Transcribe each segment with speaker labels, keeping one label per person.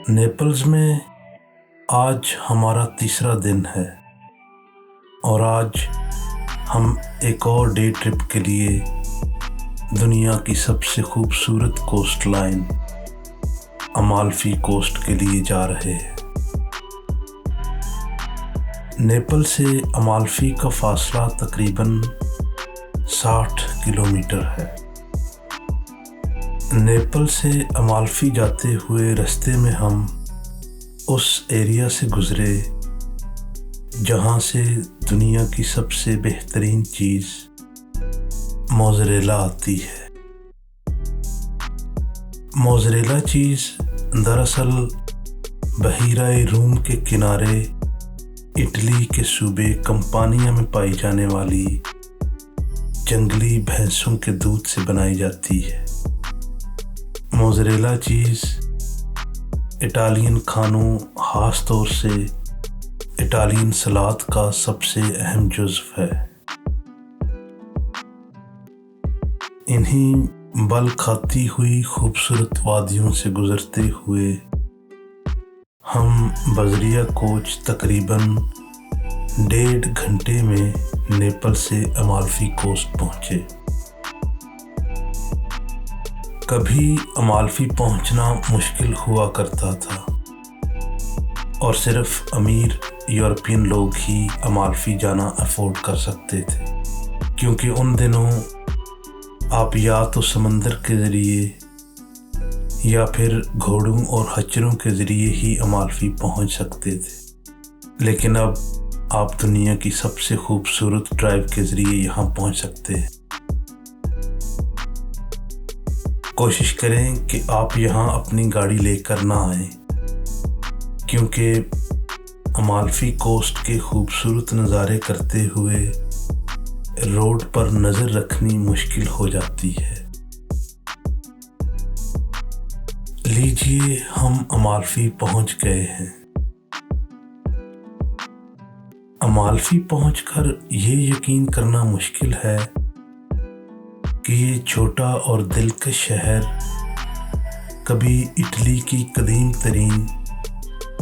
Speaker 1: Nipples میں آج ہمارا تیسرا دن ہے اور آج ہم ایک اور ڈے ٹرپ کے لیے دنیا کی سب سے خوبصورت کوسٹ لائن امالفی کوسٹ کے لیے جا رہے ہیں۔ نیپل سے امالفی کا فاصلہ تقریباً 60 کلومیٹر ہے۔ نیپل سے امالفی جاتے ہوئے رستے میں ہم اس ایریا سے گزرے جہاں سے دنیا کی سب سے بہترین چیز موزریلا آتی ہے۔ موزریلا چیز دراصل بحیرہ روم کے کنارے اٹلی کے صوبے کمپانیا میں پائی جانے والی جنگلی بھینسوں کے دودھ سے بنائی جاتی ہے۔ موزریلا چیز اٹالین کھانوں، خاص طور سے اٹالین سلاد کا سب سے اہم جزو ہے۔ انہیں بل کھاتی ہوئی خوبصورت وادیوں سے گزرتے ہوئے ہم بذریعہ کوچ تقریباً 1.5 گھنٹے میں نیپل سے امالفی کوسٹ پہنچے۔ کبھی امالفی پہنچنا مشکل ہوا کرتا تھا اور صرف امیر یورپین لوگ ہی امالفی جانا افورڈ کر سکتے تھے، کیونکہ ان دنوں آپ یا تو سمندر کے ذریعے یا پھر گھوڑوں اور خچروں کے ذریعے ہی امالفی پہنچ سکتے تھے، لیکن اب آپ دنیا کی سب سے خوبصورت ڈرائیو کے ذریعے یہاں پہنچ سکتے ہیں۔ کوشش کریں کہ آپ یہاں اپنی گاڑی لے کر نہ آئیں، کیونکہ امالفی کوسٹ کے خوبصورت نظارے کرتے ہوئے روڈ پر نظر رکھنی مشکل ہو جاتی ہے۔ لیجیے ہم امالفی پہنچ گئے ہیں۔ امالفی پہنچ کر یہ یقین کرنا مشکل ہے کہ یہ چھوٹا اور دلکش شہر کبھی اٹلی کی قدیم ترین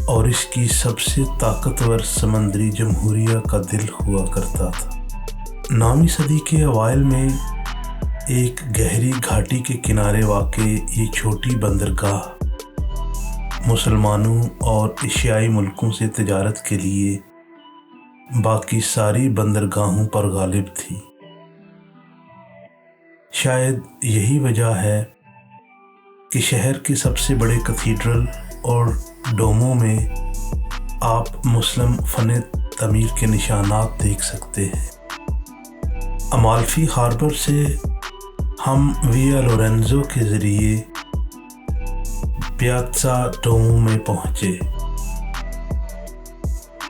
Speaker 1: اور اس کی سب سے طاقتور سمندری جمہوریہ کا دل ہوا کرتا تھا۔ 9ویں صدی کے اوائل میں ایک گہری گھاٹی کے کنارے واقع یہ چھوٹی بندرگاہ مسلمانوں اور ایشیائی ملکوں سے تجارت کے لیے باقی ساری بندرگاہوں پر غالب تھی۔ شاید یہی وجہ ہے کہ شہر کے سب سے بڑے کیتھیڈرل اور ڈوموں میں آپ مسلم فن تعمیر کے نشانات دیکھ سکتے ہیں۔ امالفی ہاربر سے ہم ویا لورینزو کے ذریعے پیازا ڈومو میں پہنچے۔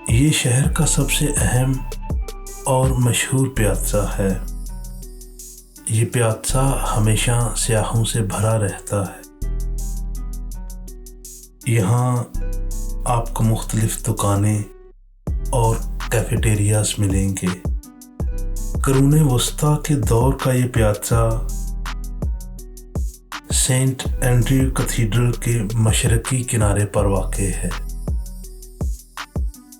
Speaker 1: یہ شہر کا سب سے اہم اور مشہور پیازا ہے۔ یہ پیازا ہمیشہ سیاحوں سے بھرا رہتا ہے۔ یہاں آپ کو مختلف دکانیں اور کیفیٹیریاز ملیں گے۔ قرون وسطیٰ کے دور کا یہ پیازا سینٹ اینڈریو کیتھیڈرل کے مشرقی کنارے پر واقع ہے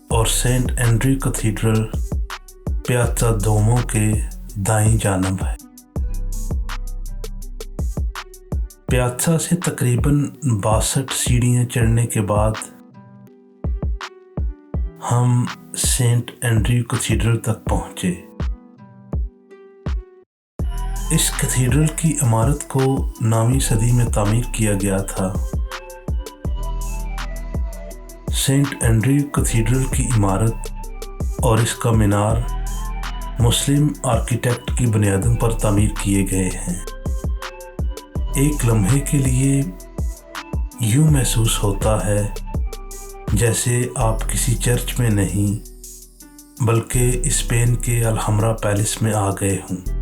Speaker 1: اور سینٹ اینڈریو کیتھیڈرل پیازا دومو کے دائیں جانب ہے۔ پیازا سے تقریباً 62 سیڑھیاں چڑھنے کے بعد ہم سینٹ اینڈریو کیتھیڈرل تک پہنچے۔ اس کیتھیڈرل کی عمارت کو 9ویں صدی میں تعمیر کیا گیا تھا۔ سینٹ اینڈریو کیتھیڈرل کی عمارت اور اس کا مینار مسلم آرکیٹیکٹ کی بنیادوں پر تعمیر کیے گئے ہیں۔ ایک لمحے کے لیے یوں محسوس ہوتا ہے جیسے آپ کسی چرچ میں نہیں بلکہ اسپین کے الحمرا پیلس میں آ گئے ہوں۔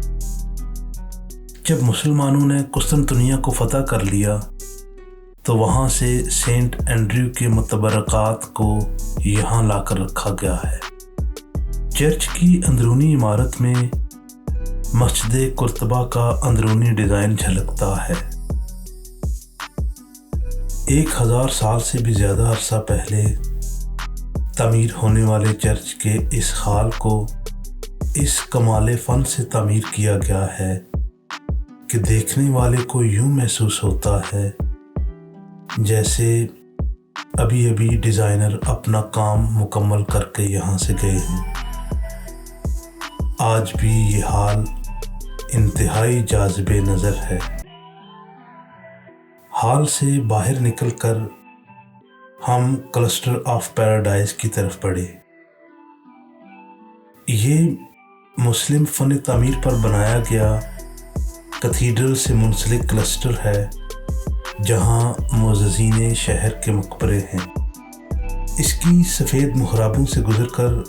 Speaker 1: جب مسلمانوں نے قسطنطنیہ کو فتح کر لیا تو وہاں سے سینٹ اینڈریو کے متبرکات کو یہاں لا کر رکھا گیا ہے۔ چرچ کی اندرونی عمارت میں مسجد قرطبہ کا اندرونی ڈیزائن جھلکتا ہے۔ 1000 سال سے بھی زیادہ عرصہ پہلے تعمیر ہونے والے چرچ کے اس ہال کو اس کمال فن سے تعمیر کیا گیا ہے کہ دیکھنے والے کو یوں محسوس ہوتا ہے جیسے ابھی ابھی ڈیزائنر اپنا کام مکمل کر کے یہاں سے گئے ہیں۔ آج بھی یہ ہال انتہائی جاذب نظر ہے۔ ہال سے باہر نکل کر ہم کلسٹر آف پیراڈائز کی طرف بڑھے۔ یہ مسلم فن تعمیر پر بنایا گیا کیتھیڈرل سے منسلک کلسٹر ہے جہاں معززین شہر کے مقبرے ہیں۔ اس کی سفید محرابوں سے گزر کر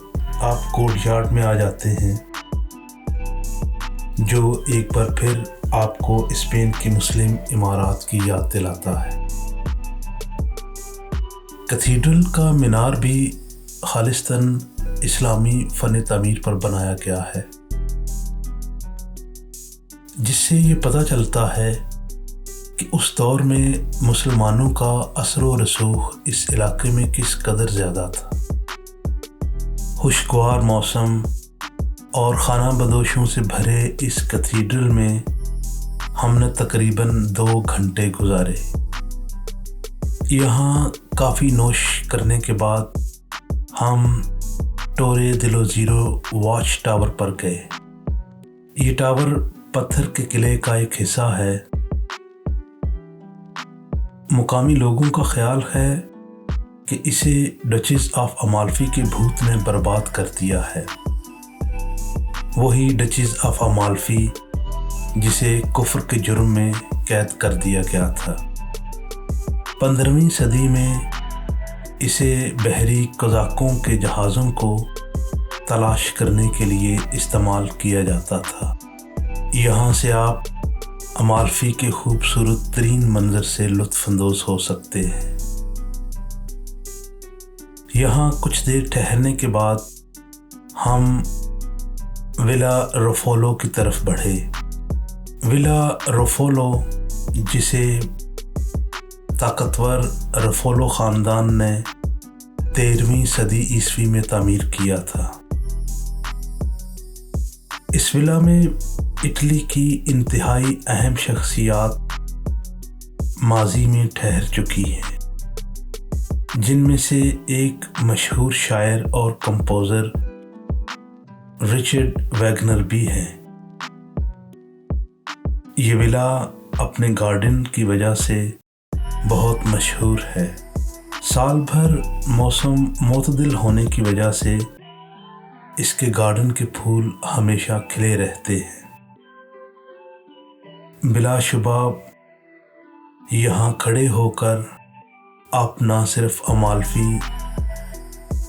Speaker 1: آپ کورٹ یارڈ میں آ جاتے ہیں جو ایک بار پھر آپ کو اسپین کی مسلم عمارات کی یاد دلاتا ہے۔ کیتھیڈرل کا مینار بھی خالصتاً اسلامی فن تعمیر پر بنایا گیا ہے، جس سے یہ پتہ چلتا ہے کہ اس دور میں مسلمانوں کا اثر و رسوخ اس علاقے میں کس قدر زیادہ تھا۔ خوشگوار موسم اور خانہ بدوشوں سے بھرے اس کیتھیڈرل میں ہم نے تقریباً 2 گھنٹے گزارے۔ یہاں کافی نوش کرنے کے بعد ہم ٹورے دلو زیرو واچ ٹاور پر گئے۔ یہ ٹاور پتھر کے قلعے کا ایک حصہ ہے۔ مقامی لوگوں کا خیال ہے کہ اسے ڈچز آف امالفی کے بھوت نے برباد کر دیا ہے۔ وہی ڈچز آف امالفی جسے کفر کے جرم میں قید کر دیا گیا تھا۔ 15ویں صدی میں اسے بحری قزاقوں کے جہازوں کو تلاش کرنے کے لیے استعمال کیا جاتا تھا۔ یہاں سے آپ امالفی کے خوبصورت ترین منظر سے لطف اندوز ہو سکتے ہیں۔ یہاں کچھ دیر ٹہرنے کے بعد ہم ولا روفولو کی طرف بڑھے۔ ولا روفولو، جسے طاقتور روفولو خاندان نے 13ویں صدی عیسوی میں تعمیر کیا تھا۔ اس ولا میں اٹلی کی انتہائی اہم شخصیات ماضی میں ٹھہر چکی ہیں، جن میں سے ایک مشہور شاعر اور کمپوزر رچرڈ ویگنر بھی ہیں۔ یہ ولا اپنے گارڈن کی وجہ سے بہت مشہور ہے۔ سال بھر موسم معتدل ہونے کی وجہ سے اس کے گارڈن کے پھول ہمیشہ کھلے رہتے ہیں۔ بلا شبہ یہاں کھڑے ہو کر آپ نہ صرف امالفی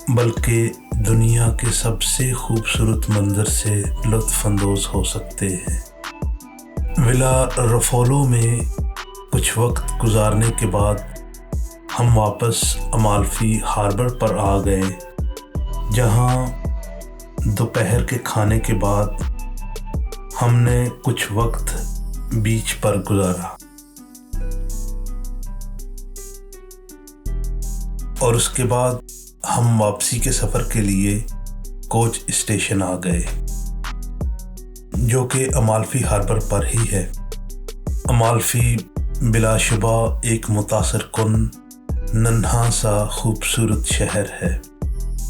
Speaker 1: بلکہ دنیا کے سب سے خوبصورت منظر سے لطف اندوز ہو سکتے ہیں۔ ولا روفولو میں کچھ وقت گزارنے کے بعد ہم واپس امالفی ہاربر پر آ گئے، جہاں دوپہر کے کھانے کے بعد ہم نے کچھ وقت بیچ پر گزارا اور اس کے بعد ہم واپسی کے سفر کے لیے کوچ اسٹیشن آ گئے، جو کہ امالفی ہاربر پر ہی ہے۔ امالفی بلا شبہ ایک متاثر کن ننھا سا خوبصورت شہر ہے۔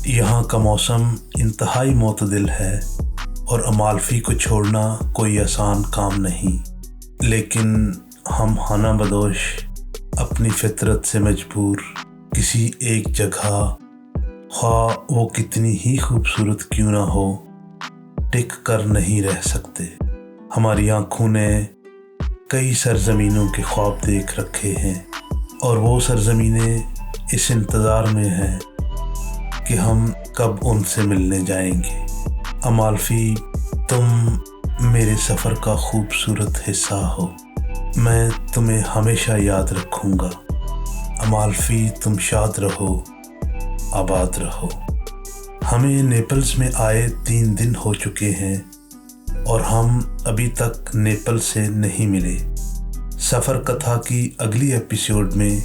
Speaker 1: یہاں کا موسم انتہائی معتدل ہے اور امالفی کو چھوڑنا کوئی آسان کام نہیں، لیکن ہم خانہ بدوش اپنی فطرت سے مجبور کسی ایک جگہ، خواہ وہ کتنی ہی خوبصورت کیوں نہ ہو، ٹک کر نہیں رہ سکتے۔ ہماری آنکھوں نے کئی سرزمینوں کے خواب دیکھ رکھے ہیں اور وہ سرزمینیں اس انتظار میں ہیں کہ ہم کب ان سے ملنے جائیں گے۔ امالفی، تم میرے سفر کا خوبصورت حصہ ہو، میں تمہیں ہمیشہ یاد رکھوں گا۔ امالفی، تم شاد رہو، آباد رہو۔ ہمیں نیپلز میں آئے 3 دن ہو چکے ہیں اور ہم ابھی تک نیپل سے نہیں ملے۔ سفر کتھا کی اگلی ایپیسوڈ میں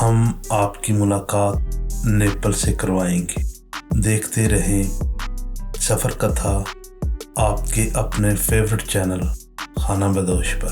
Speaker 1: ہم آپ کی ملاقات نیپل سے کروائیں گے۔ دیکھتے رہیں سفر کتھا آپ کے اپنے فیورٹ چینل خانہ بدوش پر۔